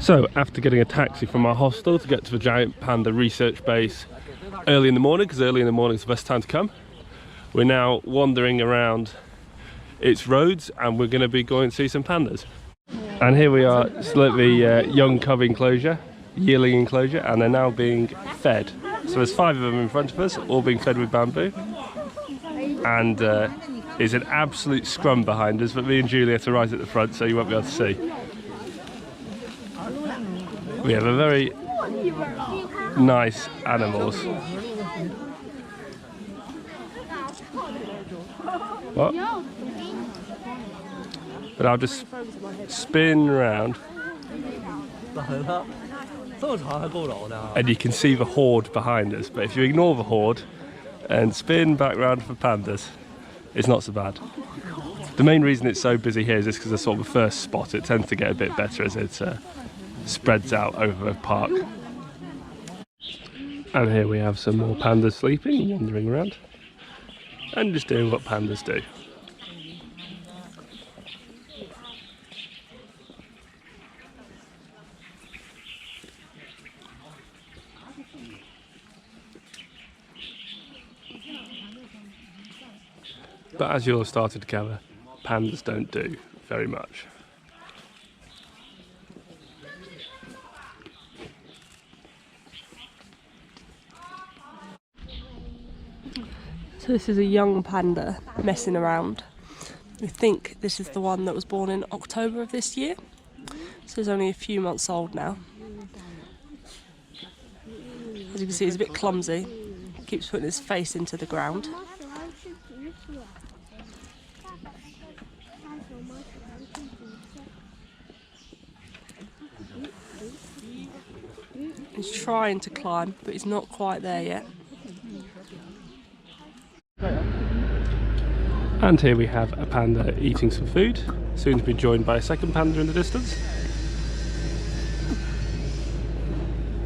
So, after getting a taxi from our hostel to get to the giant panda research base early in the morning, because early in the morning is the best time to come, we're now wandering around its roads and we're going to be going to see some pandas. And here we are, slightly young cub enclosure, yearling enclosure, and they're now being fed. So there's 5 of them in front of us, all being fed with bamboo. And it's an absolute scrum behind us, but me and Juliet are right at the front, so you won't be able to see. We have a very nice animals. What? But I'll just spin round. And you can see the horde behind us, but if you ignore the horde and spin back round for pandas, it's not so bad. The main reason it's so busy here is just because it's sort of the first spot. It tends to get a bit better as it spreads out over the park. And here we have some more pandas sleeping, wandering around, and just doing what pandas do. But as you'll have started to gather, pandas don't do very much. So this is a young panda messing around. We think this is the one that was born in October of this year. So he's only a few months old now. As you can see, he's a bit clumsy. Keeps putting his face into the ground. He's trying to climb, but he's not quite there yet. And here we have a panda eating some food, soon to be joined by a second panda in the distance.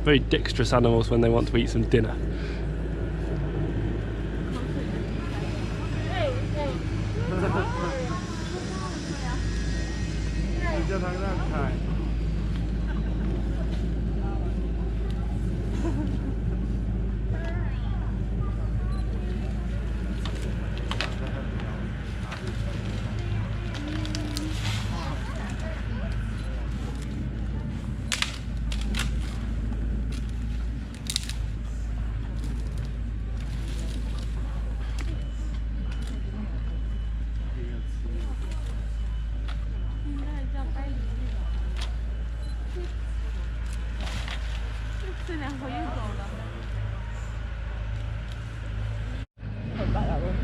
Very dexterous animals when they want to eat some dinner.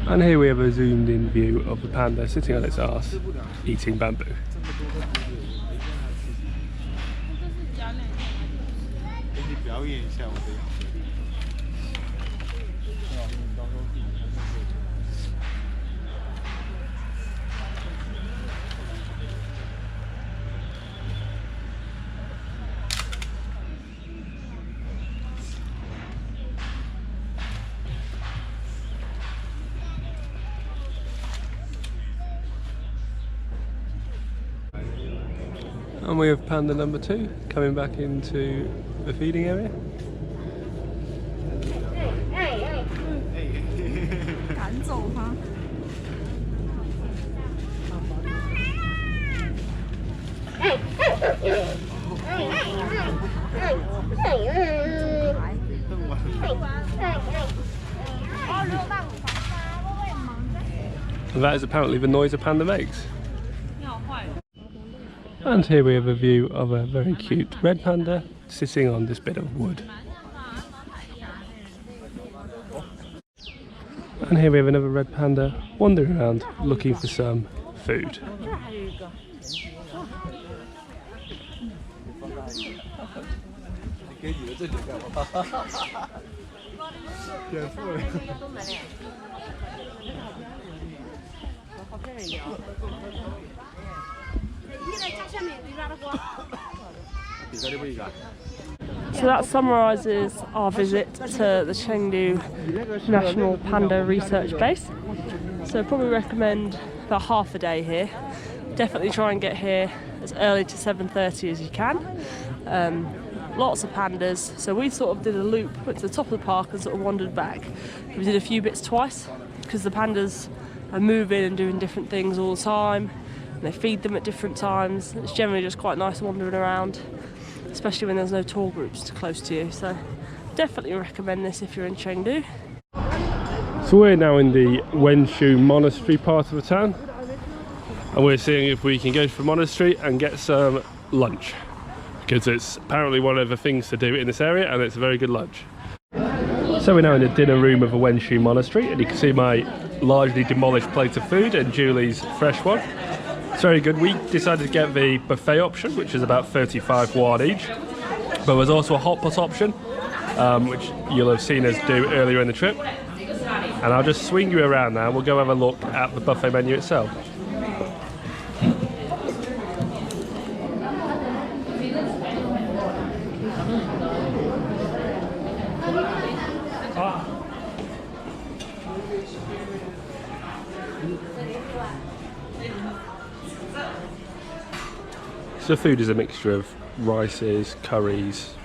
And here we have a zoomed in view of the panda sitting on its arse, eating bamboo. And we have panda number 2 coming back into the feeding area. And that is apparently the noise a panda makes. And here we have a view of a very cute red panda sitting on this bit of wood. And here we have another red panda wandering around looking for some food. So that summarises our visit to the Chengdu National Panda Research Base. So I'd probably recommend about half a day here. Definitely try and get here as early to 7:30 as you can. Lots of pandas. So we sort of did a loop, went to the top of the park and sort of wandered back. We did a few bits twice because the pandas are moving and doing different things all the time. And they feed them at different times. It's generally just quite nice wandering around, especially when there's no tour groups close to you. So definitely recommend this if you're in Chengdu. So we're now in the Wenshu Monastery part of the town, and we're seeing if we can go to the monastery and get some lunch, because it's apparently one of the things to do in this area and it's a very good lunch. So we're now in the dinner room of the Wenshu Monastery, and you can see my largely demolished plate of food and Julie's fresh one. It's very good. We decided to get the buffet option, which is about 35 won each, but there's also a hot pot option, which you'll have seen us do earlier in the trip. And I'll just swing you around now and we'll go have a look at the buffet menu itself. So the food is a mixture of rices, curries,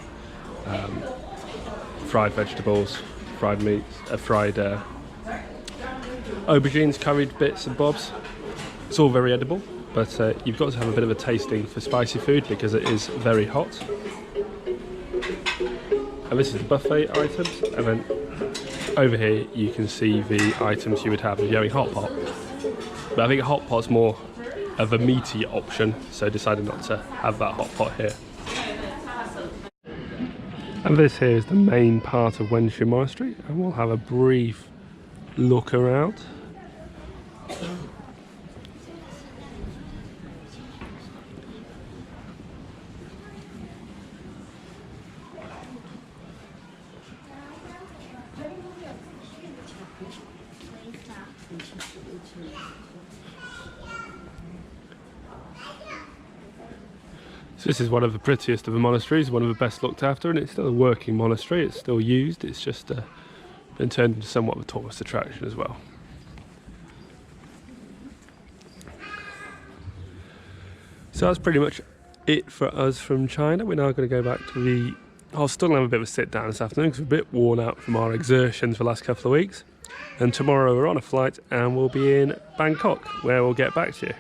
fried vegetables, fried meats, fried aubergines, curried bits and bobs. It's all very edible, but you've got to have a bit of a tasting for spicy food because it is very hot. And this is the buffet items, and then over here you can see the items you would have if you're having hot pot. But I think hot pot's more of a meaty option, so decided not to have that hot pot here. And this here is the main part of Wenshu Monastery, and we'll have a brief look around. So this is one of the prettiest of the monasteries, one of the best looked after, and it's still a working monastery. It's still used, it's just been turned into somewhat of a tourist attraction as well. So that's pretty much it for us from China. We're now going to go back to the hostel and have a bit of a sit down this afternoon because we're a bit worn out from our exertions for the last couple of weeks. And tomorrow we're on a flight and we'll be in Bangkok, where we'll get back to you.